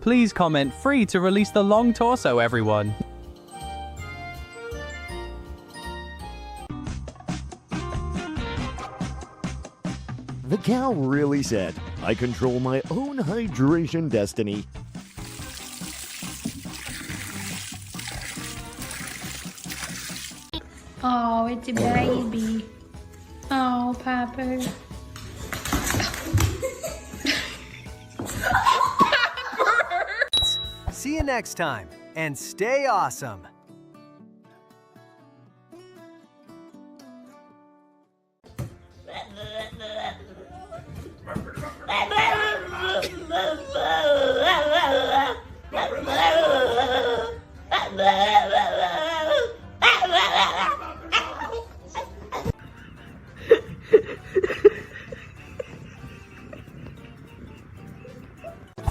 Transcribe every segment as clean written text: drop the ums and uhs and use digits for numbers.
Please comment free to release the long torso, everyone. The cow really said, I control my own hydration destiny. Oh, it's a baby. Oh, Papa. See you next time, and stay awesome.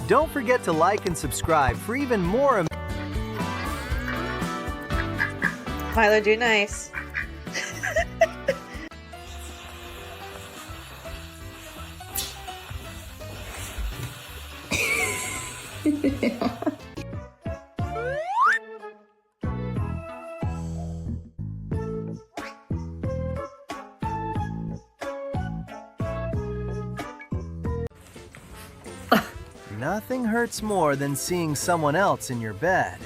Don't forget to like and subscribe for even more. Milo, do nice. Nothing hurts more than seeing someone else in your bed.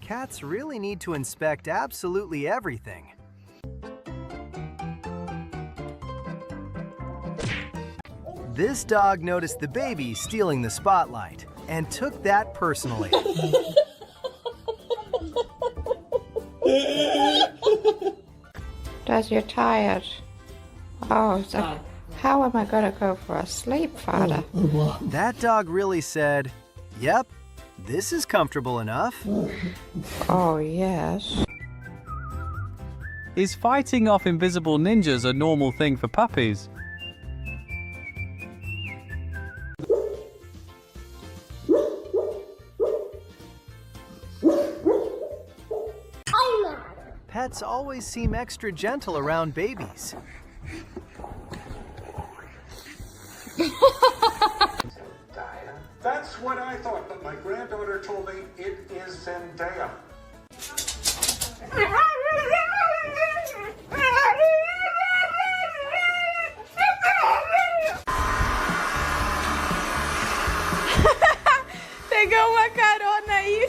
Cats really need to inspect absolutely everything. This dog noticed the baby stealing the spotlight and took that personally. Does you're tired? Oh, so how am I gonna go for a sleep, Father? That dog really said, yep, this is comfortable enough. Oh, yes. Is fighting off invisible ninjas a normal thing for puppies? Pets always seem extra gentle around babies. That's what I thought, but my granddaughter told me it is Zendaya. Pegou uma carona aí.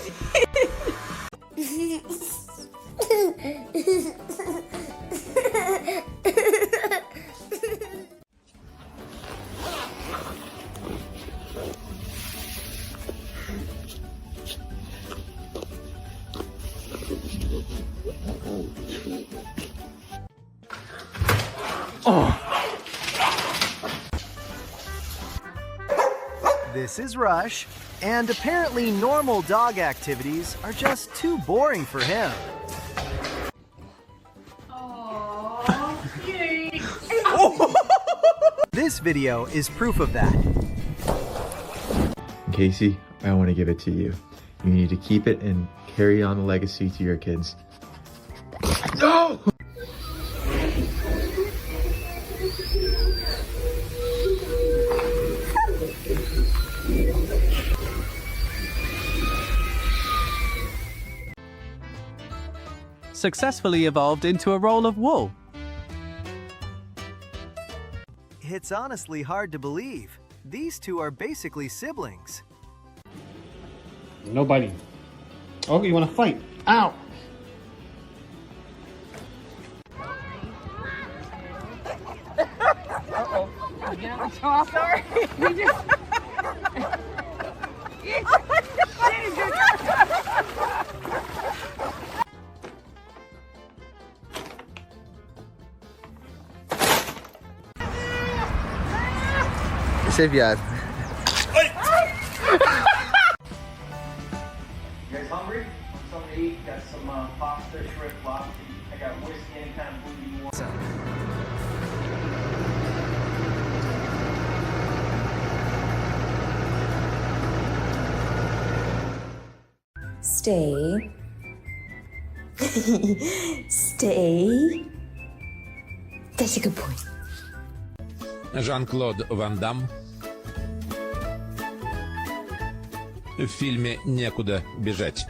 This is Rush, and apparently normal dog activities are just too boring for him. This video is proof of that. Casey, I want to give it to you. You need to keep it and carry on the legacy to your kids. No! Successfully evolved into a roll of wool. It's honestly hard to believe. These two are basically siblings. No biting. Oh, you want to fight? Ow! Uh-oh. I'm sorry. We just... Save viado. You guys hungry? Something to eat? Got some pasta, shrimp, lobster. I got whiskey, any kind of food you want. Stay. Stay. That's a good boy. Жан-Клод Ван Дамм в фильме «Некуда бежать».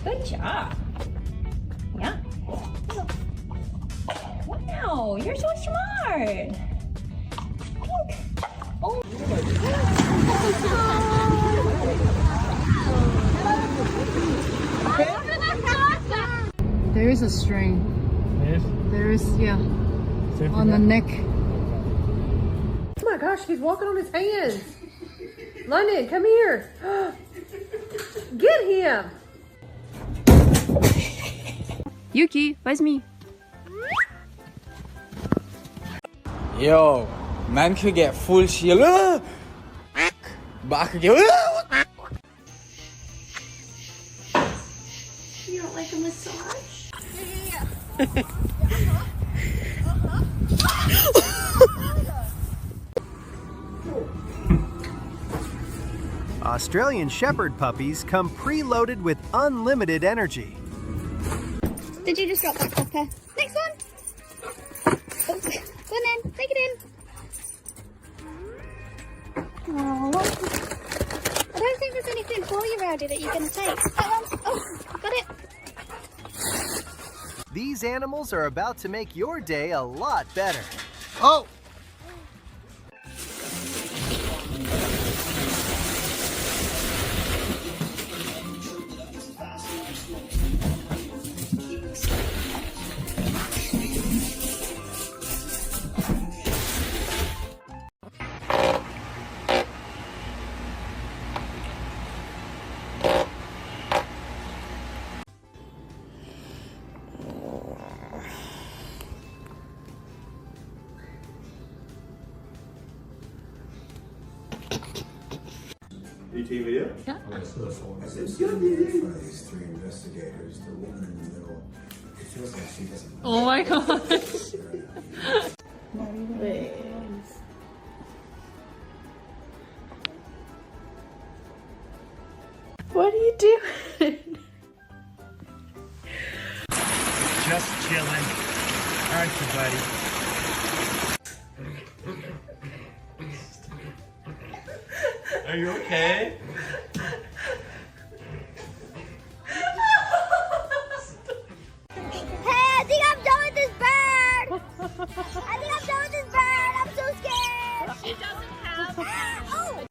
Good job. Yeah. Wow, you're so smart. Oh. There is a string. There is, yeah. On the neck. Oh my gosh, he's walking on his hands. London, come here. Get him. Юки, возьми. Yo, man could get full shield. Back again. You don't like a massage? Australian Shepherd puppies come preloaded with unlimited energy. Did you just drop that pepper? Next one! Oh, go on then, take it in. Oh, I don't think there's anything for you, Rowdy, that you're going to take. That one. Oh, got it. These animals are about to make your day a lot better. Oh! Are you taking video? Yeah. As it's getting in front of these three investigators, the woman in the middle, it feels like she doesn't. Oh my gosh. Wait. What are you doing? Just chilling. Aren't you, buddy? Are you okay? Hey, I think I'm done with this bird! I think I'm done with this bird! I'm so scared! She doesn't have... Oh!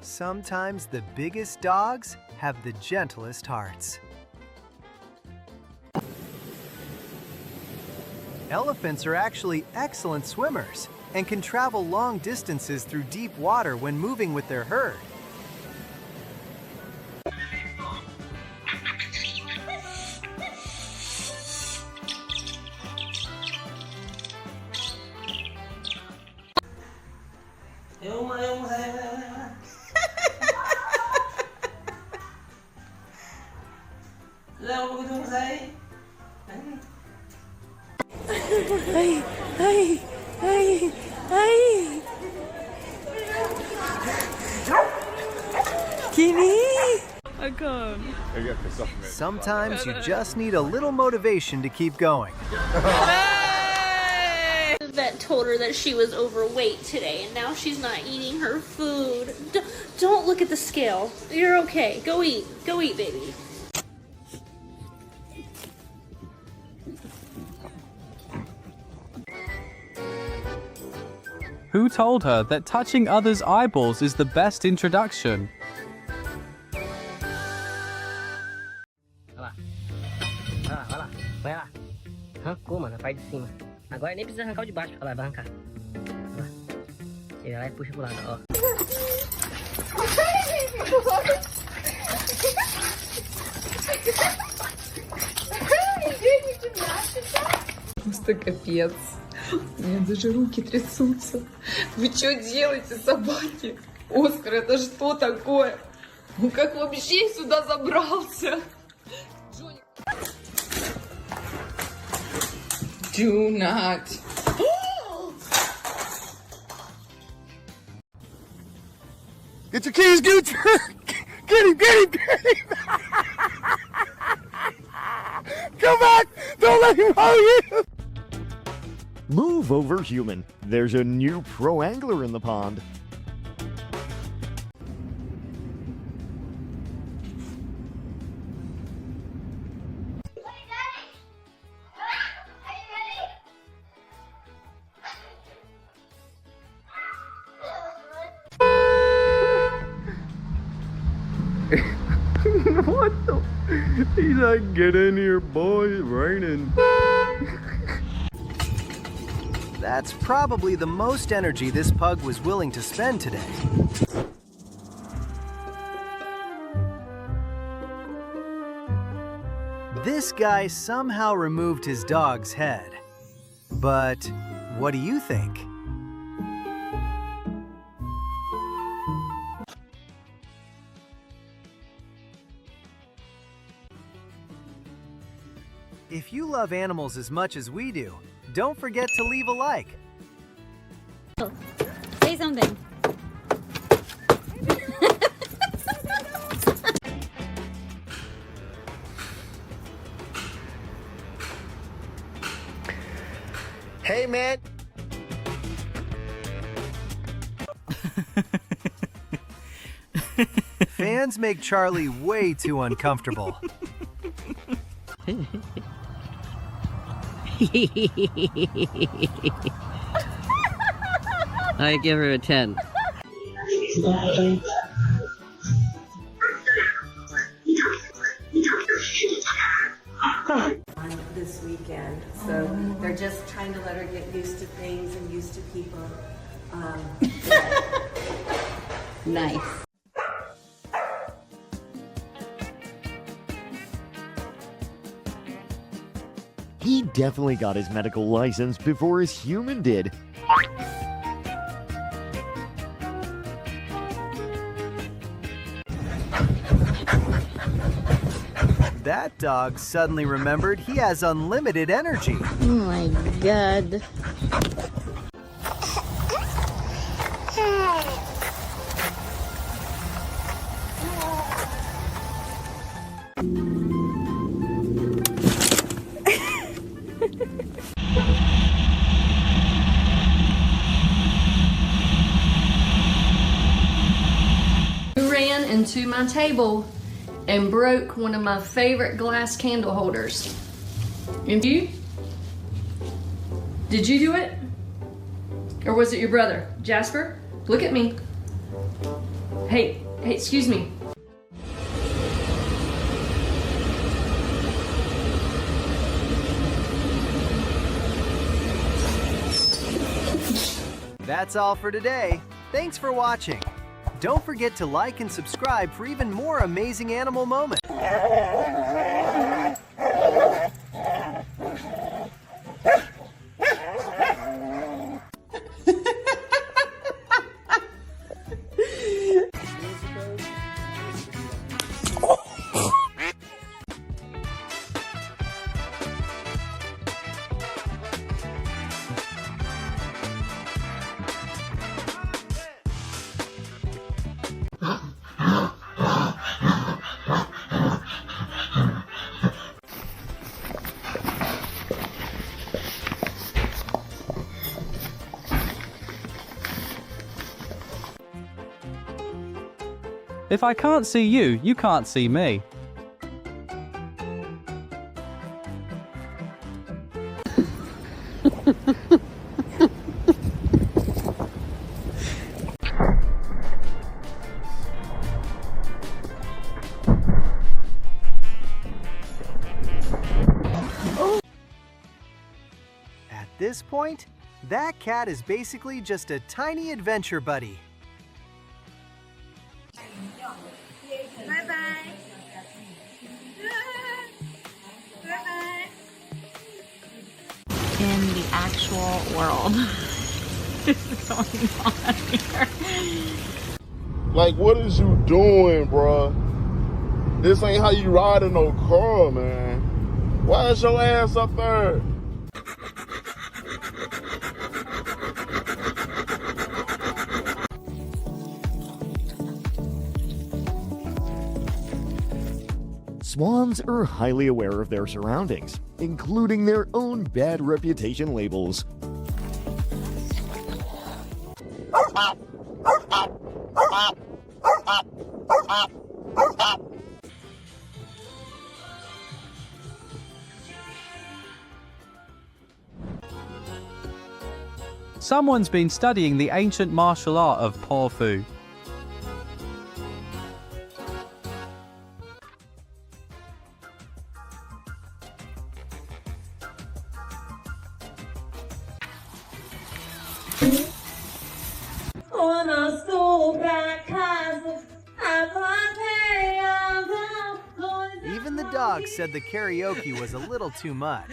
Sometimes the biggest dogs have the gentlest hearts. Elephants are actually excellent swimmers and can travel long distances through deep water when moving with their herd. Hey, hey, hey, hey. Kitty. I can't. Sometimes you just need a little motivation to keep going. Vet told her that she was overweight today, and now she's not eating her food. Don't look at the scale. You're okay. Go eat. Go eat, baby. Who told her that touching others' eyeballs is the best introduction? Arrancou, mano, a parte de cima. Agora nem precisa arrancar o de baixo, olha lá, vai arrancar. Ó. Tira lá e puxa pro lado, ó. Просто капец. У меня даже руки трясутся. Вы что делаете, собаки? Оскар, это что такое? Он как вообще сюда забрался? Do not. Get your keys, Gooch! Get him, get him, get him! Come back! Don't let him hold you! Move over, human. There's a new pro angler in the pond. What the? He's like, get in here, boy, it's raining. That's probably the most energy this pug was willing to spend today. This guy somehow removed his dog's head. But what do you think? If you love animals as much as we do, don't forget to leave a like. Say something. Hey, man. Fans make Charlie way too uncomfortable. I give her a 10. This weekend, so they're just trying to let her get used to things and used to people. Nice. He definitely got his medical license before his human did. That dog suddenly remembered he has unlimited energy. Oh my god. Ran into my table and broke one of my favorite glass candle holders. And you? Did you do it? Or was it your brother? Jasper, look at me. Hey, excuse me. That's all for today. Thanks for watching. Don't forget to like and subscribe for even more amazing animal moments. If I can't see you, you can't see me. this point, that cat is basically just a tiny adventure buddy. Bye-bye. Bye-bye. In the actual world. What is going on here? Like, what is you doing, bruh? This ain't how you ride in no car, man. Why is your ass up there? Swans are highly aware of their surroundings, including their own bad reputation labels. Someone's been studying the ancient martial art of paw fu. Even the dog said the karaoke was a little too much.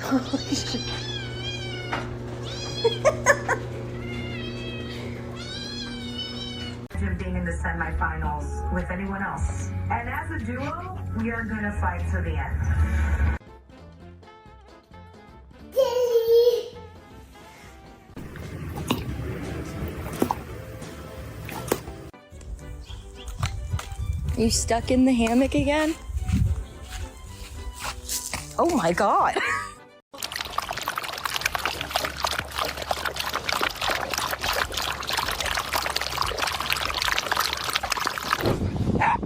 Holy shit. Being in the semifinals with anyone else. And as a duo, we are gonna fight to the end. You stuck in the hammock again? Oh my god.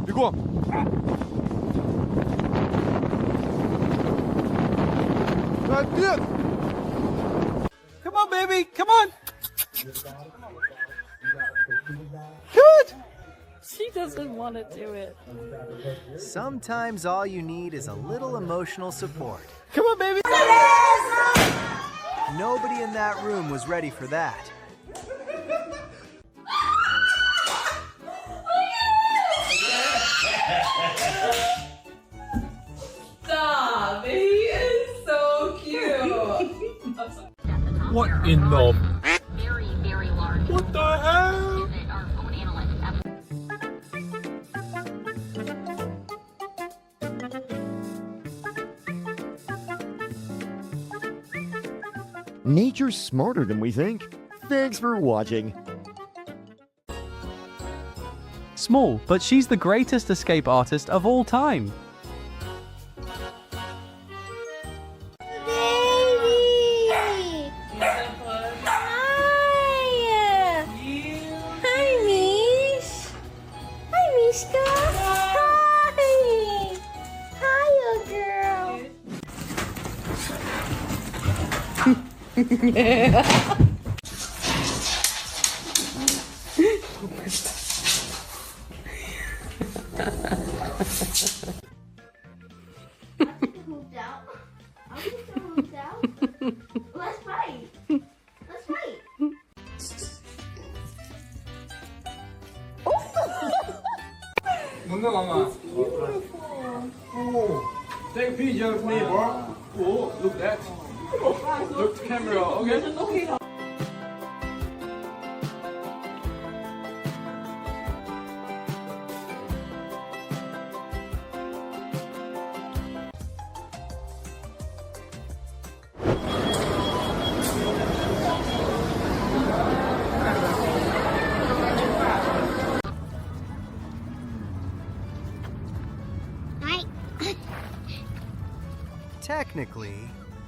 Бегом! Отец! Come on, baby, come on. Good. She doesn't want to do it. Sometimes all you need is a little emotional support. Come on, baby. Nobody in that room was ready for that. Stop! He is so cute. What in the... What the hell? Nature's smarter than we think. Thanks for watching. Small, but she's the greatest escape artist of all time. Yeah. Let's fight. Let's fight. It's beautiful. Oh, take a picture of me, bro. Oh, look at that. Look to camera, okay? Technically,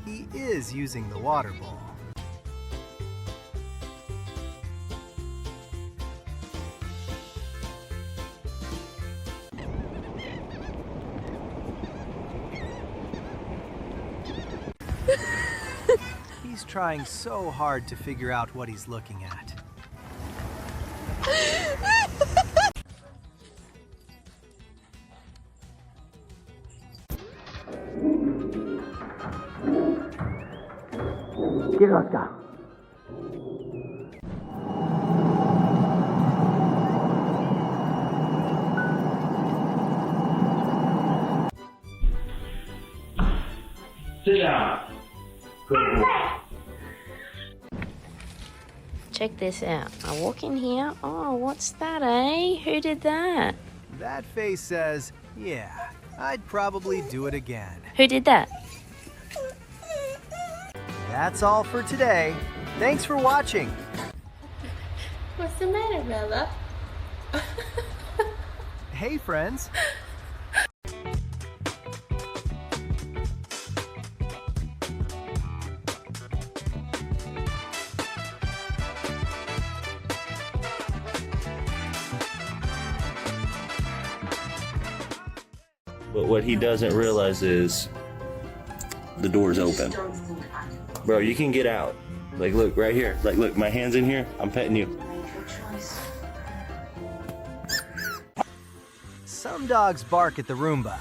he is using the water bowl. trying so hard to figure out what he's looking at. Get off down. Sit down. Check this out. I walk in here. Oh, what's that, eh? Who did that? That face says, yeah, I'd probably do it again. Who did that? That's all for today. Thanks for watching. What's the matter, Bella? Hey, friends. But what he doesn't realize is the door's open. Bro, you can get out. Like, look, right here. Like, look, my hand's in here. I'm petting you. Some dogs bark at the Roomba.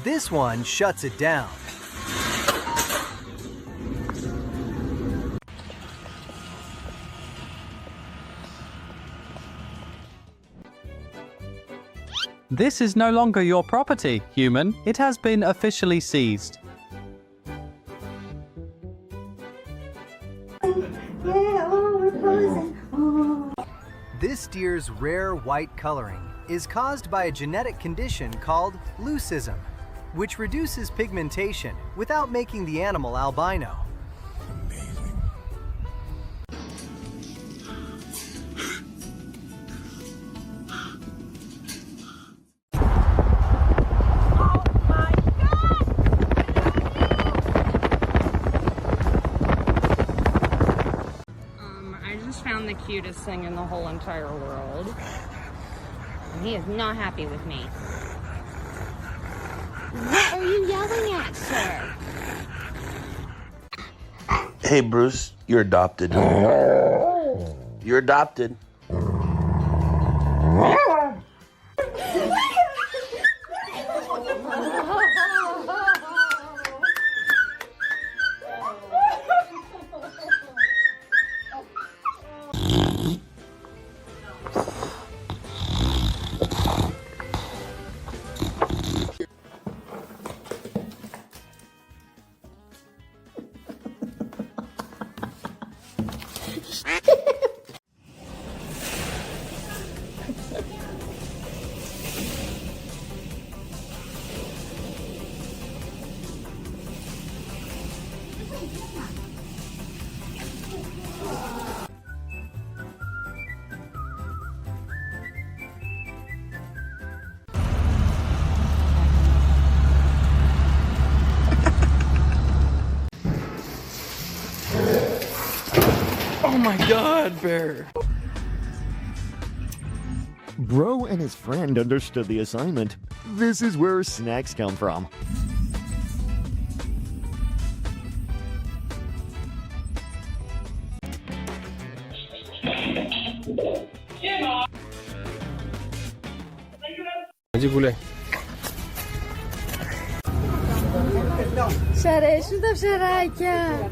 This one shuts it down. This is no longer your property, human. It has been officially seized. This deer's rare white coloring is caused by a genetic condition called leucism, which reduces pigmentation without making the animal albino. Found the cutest thing in the whole entire world. And he is not happy with me. What are you yelling at, sir? Hey, Bruce, you're adopted. You're adopted. Oh my god, Bear! Bro and his friend understood the assignment. This is where snacks come from. Σ' αρέσουν τα ψαράκια.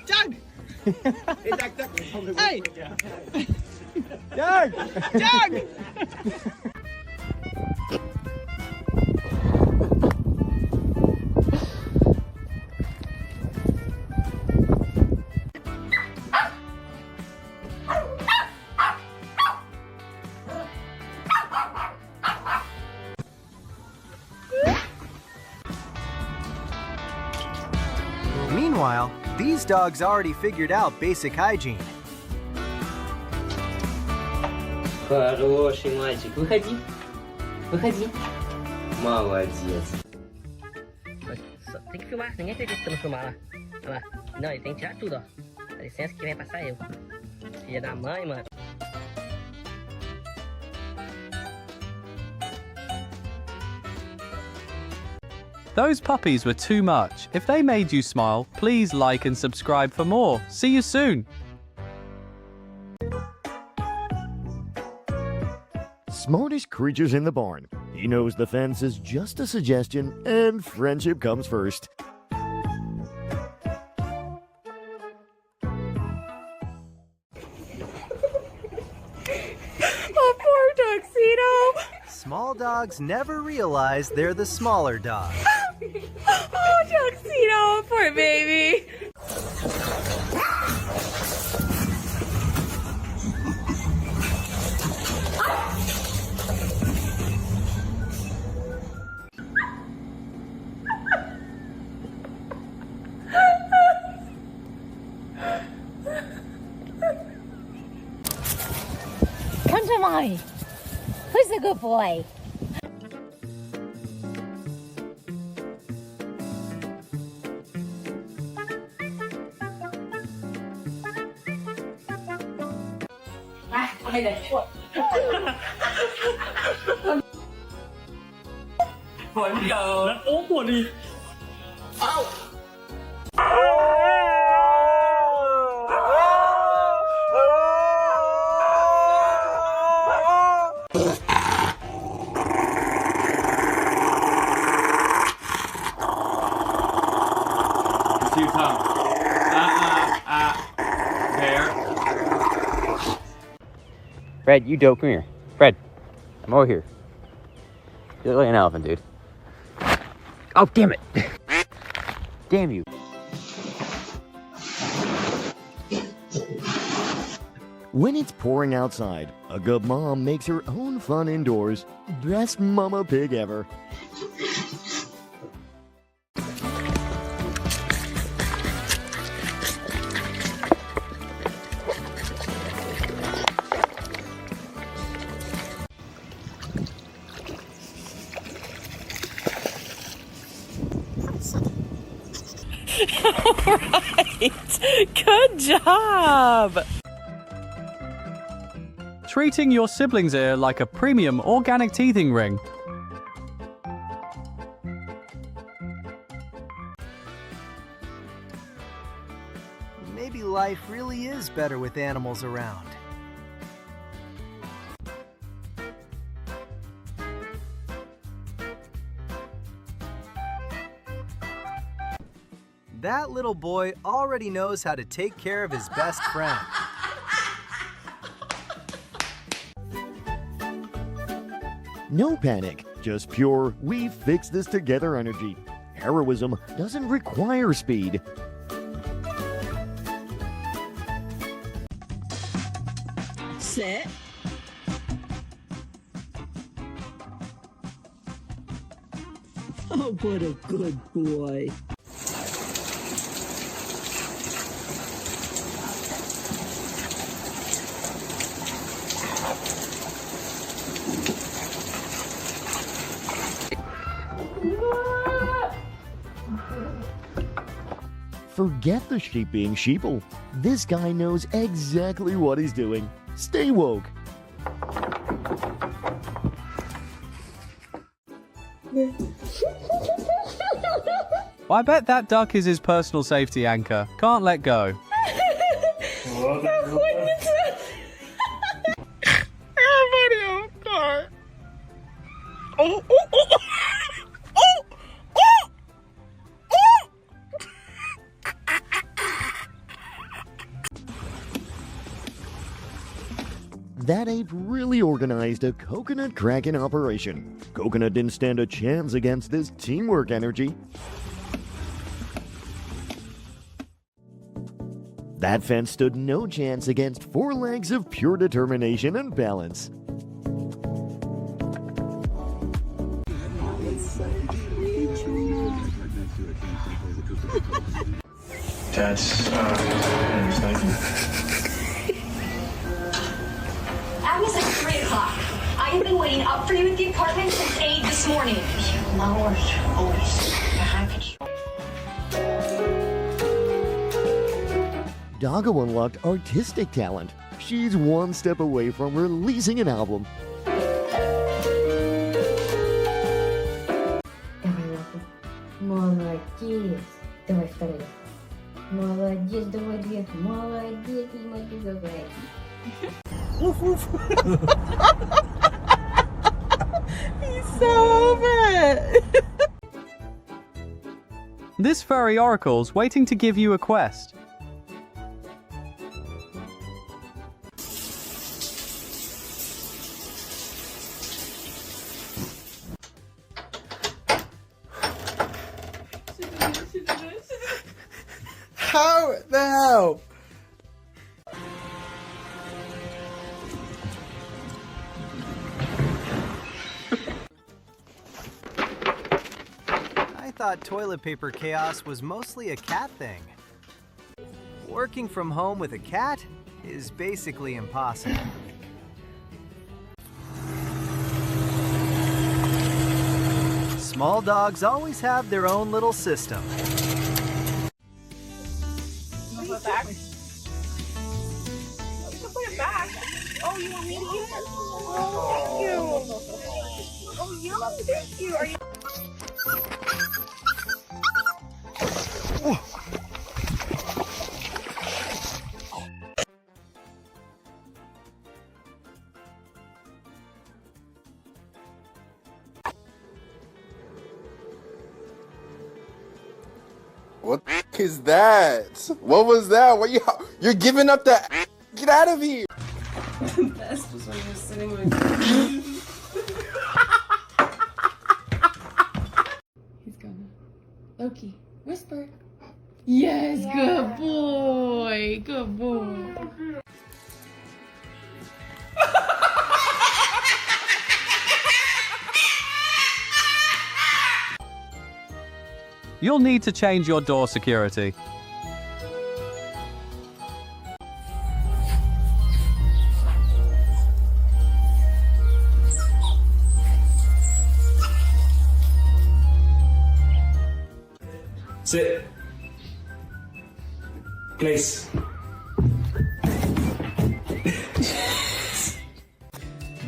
Doug! Hey, Doug, Doug. Hey! Doug! Doug! Meanwhile, these dogs already figured out basic hygiene. Хороший мальчик. Выходи. Выходи. Молодец. Tem que filmar, ninguém acredita que eu não filmar lá. Olha lá. Não, ele tem que tirar tudo, ó. Dá licença que vem passar eu. Filha da mãe, mano. Those puppies were too much. If they made you smile, please like and subscribe for more. See you soon. Smartest creatures in the barn. He knows the fence is just a suggestion, and friendship comes first. Oh, poor Tuxedo. Small dogs never realize they're the smaller dog. Oh, Tuxedo, poor baby. Come to mommy. Who's the good boy? Vẫn giờ rất ốm rồi đi. Siêu thầm. There. Fred, you dope. Come here. Fred, I'm over here. You look like an elephant, dude. Oh, damn it. Damn you. When it's pouring outside, a good mom makes her own fun indoors. Best mama pig ever. Alright, good job. Treating your sibling's ear like a premium organic teething ring. Maybe life really is better with animals around. That little boy already knows how to take care of his best friend. No panic, just pure we fix this together energy. Heroism doesn't require speed. Sit. Oh, what a good boy. Forget the sheep being sheeple. This guy knows exactly what he's doing. Stay woke. I bet that duck is his personal safety anchor. Can't let go. That ape really organized a coconut cracking operation. Coconut didn't stand a chance against this teamwork energy. That fence stood no chance against 4 legs of pure determination and balance. That's Agnes, it's 3 o'clock. I have been waiting up for you at the apartment since 8 this morning. You lowered your voice. Doggo unlocked artistic talent. She's one step away from releasing an album. Молодец. Давай второй. Молодец, давай. Молодец, давай. He's so over it. This furry oracle's waiting to give you a quest. How the hell? I thought toilet paper chaos was mostly a cat thing. Working from home with a cat is basically impossible. Small dogs always have their own little system. Put it back. Put it back. Oh, you want me to use it? Oh, thank you. Oh, yum, thank you. Are you? What is that? What was that? What you're giving up that? Get out of here! The best was when you were sitting with He's gonna. Loki, whisper. Yes, good boy. Good boy. You'll need to change your door security. Sit. Place.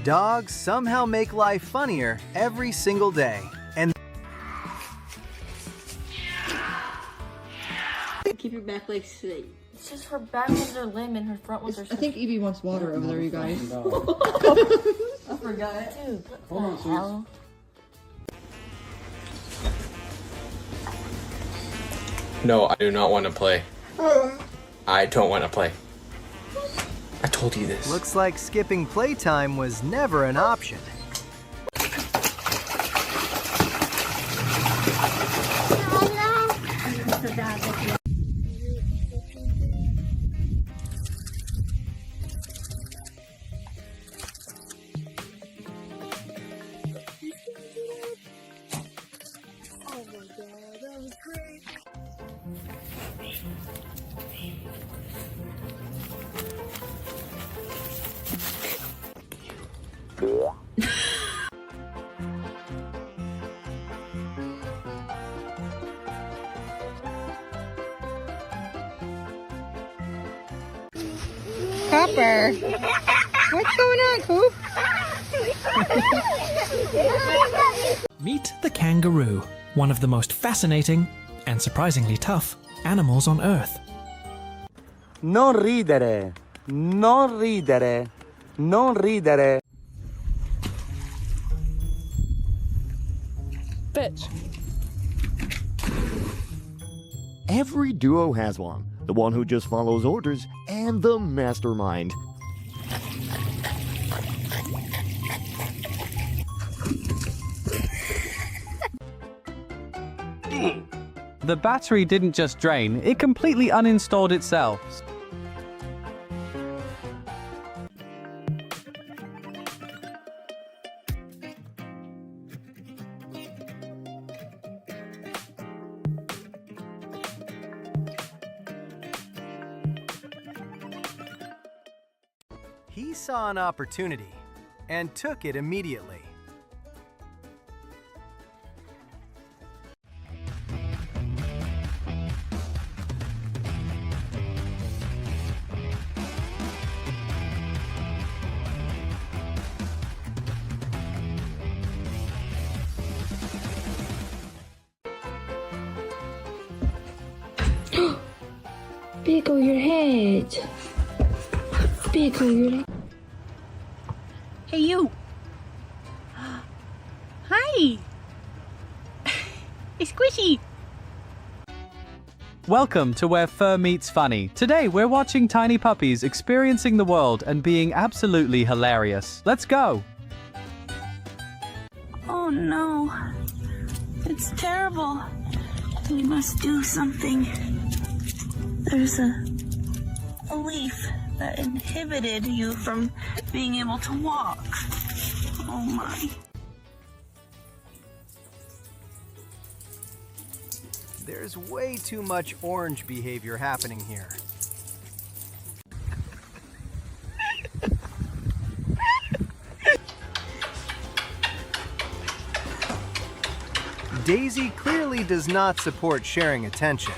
Dogs somehow make life funnier every single day. And Keep your back legs straight. It's just her back ones are limb and her front ones are. I think Evie wants water over there, you guys. I forgot. Dude, Hold on, hell? No, I do not want to play. I don't want to play. I told you this. looks like skipping playtime was never an option. Copper. What's going on, Coop? Meet the kangaroo, one of the most fascinating and surprisingly tough animals on Earth. Non ridere, non ridere, non ridere. Bitch. Every duo has one. The one who just follows orders and the mastermind. The battery didn't just drain, it completely uninstalled itself. He saw an opportunity and took it immediately. Pickle your head. Pickle your head. Hey, you. Hi. It's Squishy. Welcome to Where Fur Meets Funny. Today we're watching tiny puppies experiencing the world and being absolutely hilarious. Let's go! Oh no. It's terrible. We must do something. There's a leaf that inhibited you from being able to walk. Oh my. There's way too much orange behavior happening here. Daisy clearly does not support sharing attention.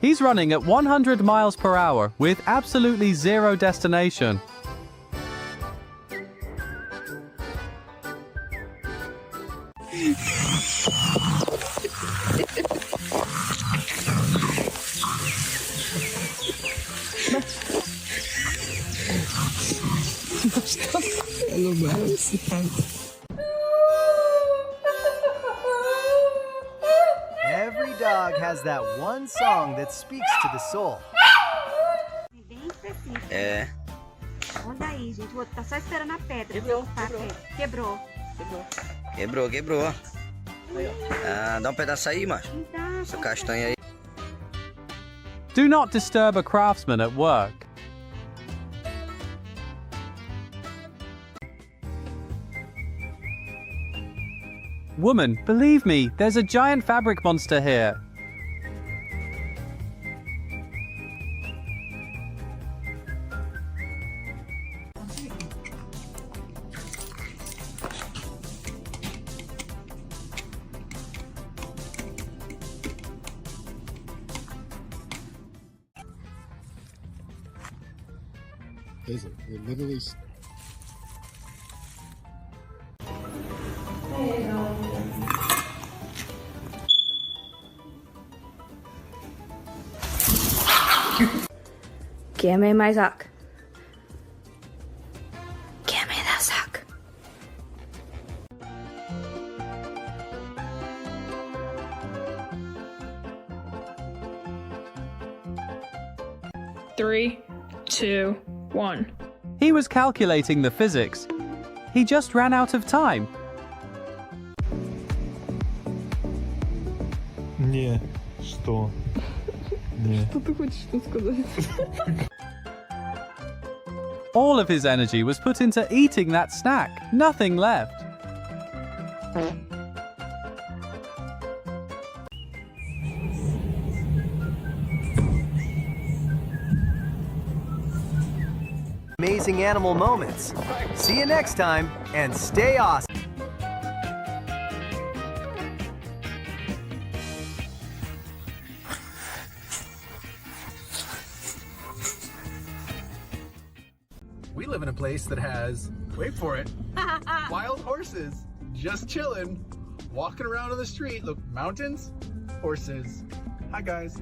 He's running at 100 miles per hour with absolutely zero destination. Every dog has that one song that speaks to the soul. É. Onda aí, gente. O outro tá só esperando a pedra. Quebrou. Quebrou. Quebrou. Ah, dá um pedaço aí, macho. Seu castanho aí. Do not disturb a craftsman at work. Woman, believe me, there's a giant fabric monster here. Is it? It literally. Give me my sock. Give me that sock. Three, two, one. He was calculating the physics. He just ran out of time. Не, что? Не. Что ты хочешь тут сказать? All of his energy was put into eating that snack. Nothing left. Amazing animal moments. See you next time, and stay awesome. We live in a place that has, wait for it, wild horses just chilling, walking around on the street. Look, mountains, horses. Hi, guys.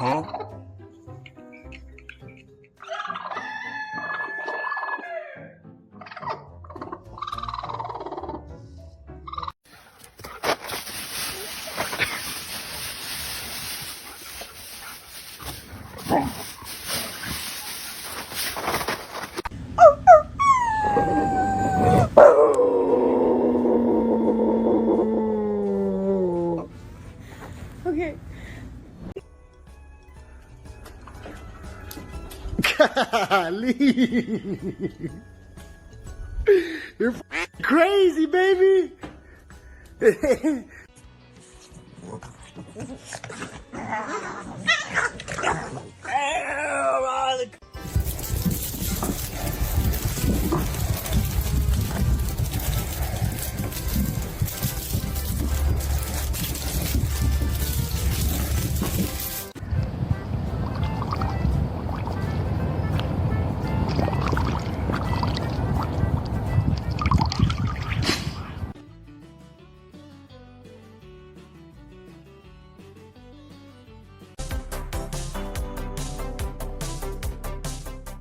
Huh? You're crazy, baby.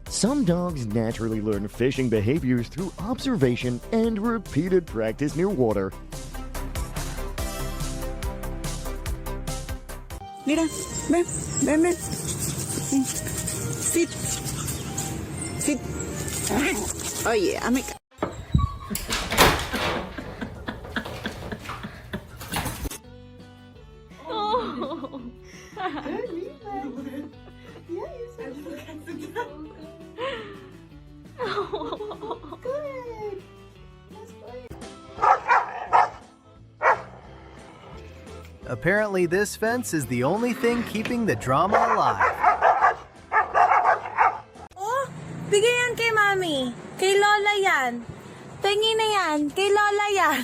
Some dogs naturally learn fishing behaviors through observation and repeated practice near water. Mira, ven, ven, ven. Sit. Sit. Oh yeah, I'm Oh. Good, Lisa. Yeah, you're so good. Oh, good. That's great. Apparently, this fence is the only thing keeping the drama alive. Oh, bigay yan kay Mami. Kay Lola yan. Tingin na yan. Kay Lola yan.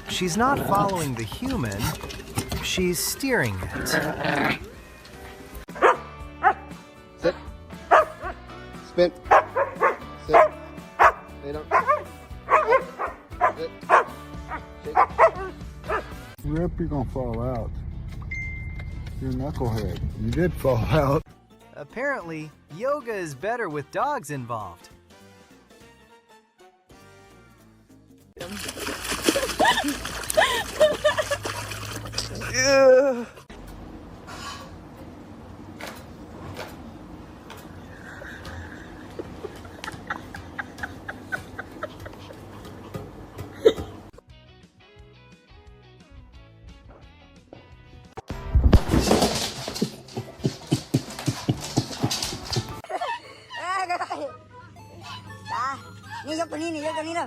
She's not following the human, she's steering it. Sit. Spin. Sit. Lay down. Sit. Shake. Rip, you're gonna fall out. You're a knucklehead. You did fall out. Apparently, yoga is better with dogs involved. Yeah. Ni yo kanina, yo kanina.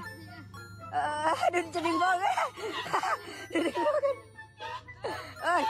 Dun sa dimbong. Dun dimbong. Ay.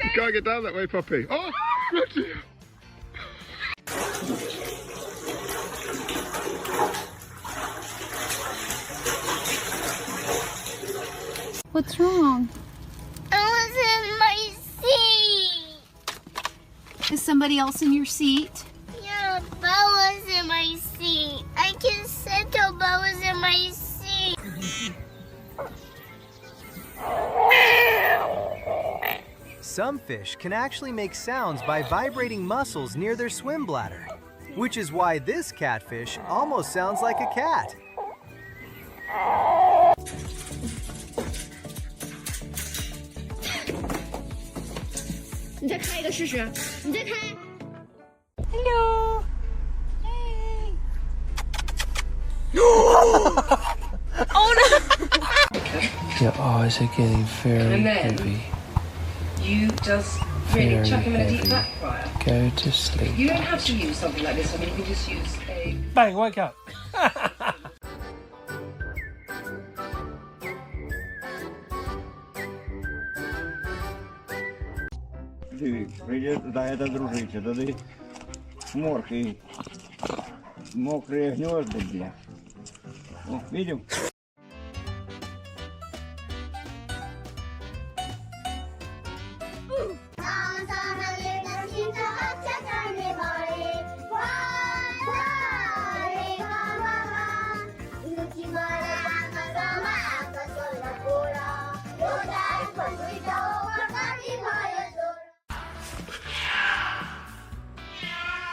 You can't get down that way, puppy. Oh, good to you. What's wrong? I was in my seat. Is somebody else in your seat? Yeah, Bo was in my seat. I can sit till Bo was in my seat. Some fish can actually make sounds by vibrating muscles near their swim bladder, which is why this catfish almost sounds like a cat. Hello. Hey. Oh no. Your eyes are getting very And then- heavy. You just really Very chuck him in a deep heavy. back fryer. Go to sleep. You don't have to use something like this. I mean, you can just use a... Bang, wake up. Придет, да, это дружище, да ты морки. Мокрые гнезда, бля. О, видим?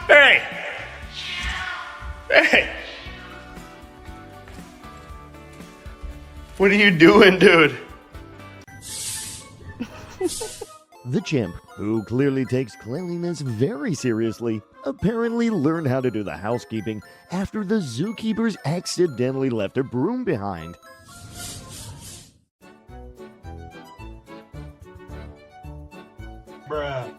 Hey! Hey! What are you doing, dude? The chimp, who clearly takes cleanliness very seriously, apparently learned how to do the housekeeping after the zookeepers accidentally left a broom behind. Bruh.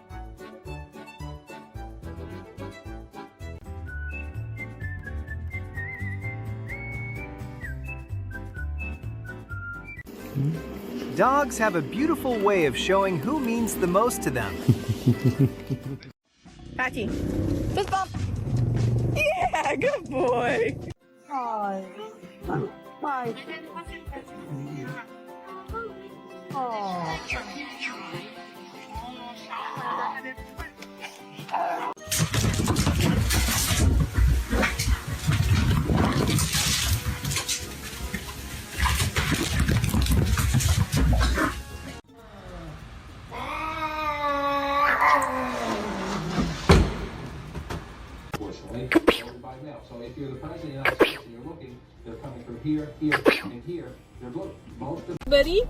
Dogs have a beautiful way of showing who means the most to them. Patchy. Fist bump. Yeah, good boy. Hi. Bye. Oh. So if you're the president of the United States and you're looking, they're coming from here, here, and here. They're looking. Most of Buddy?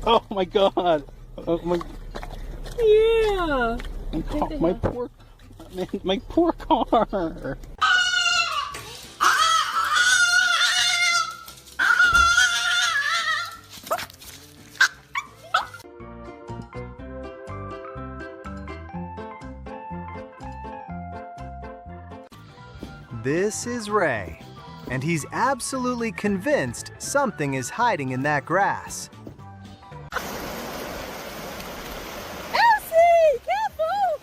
Oh my god. Oh my. Yeah. My poor, my poor car. This is Ray, and he's absolutely convinced something is hiding in that grass. Elsie, careful!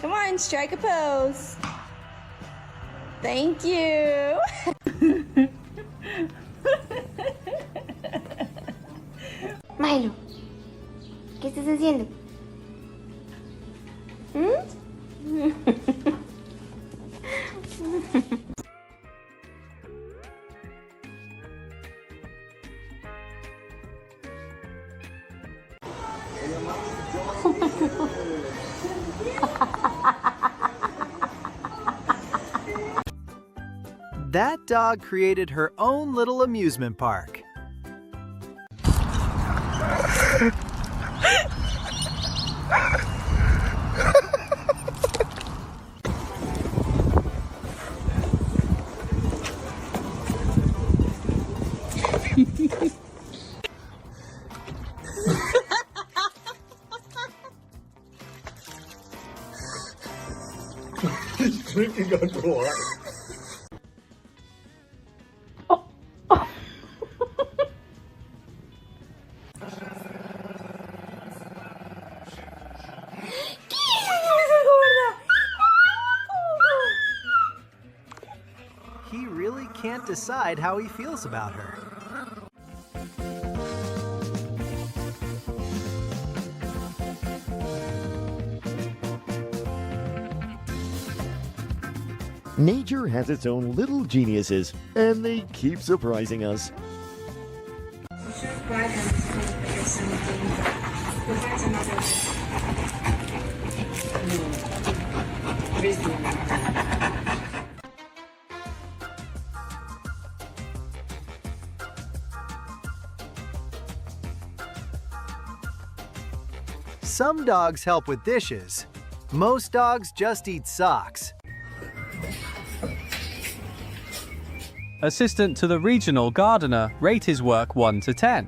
Come on, strike a pose. Thank you. Milo, ¿qué estás haciendo? That dog created her own little amusement park. He's drinking underwater. He really can't decide how he feels about her. Nature has its own little geniuses, and they keep surprising us. I'm sure brighten or something. But that's another Some dogs help with dishes. Most dogs just eat socks. assistant to the regional gardener, rate his work 1 to 10.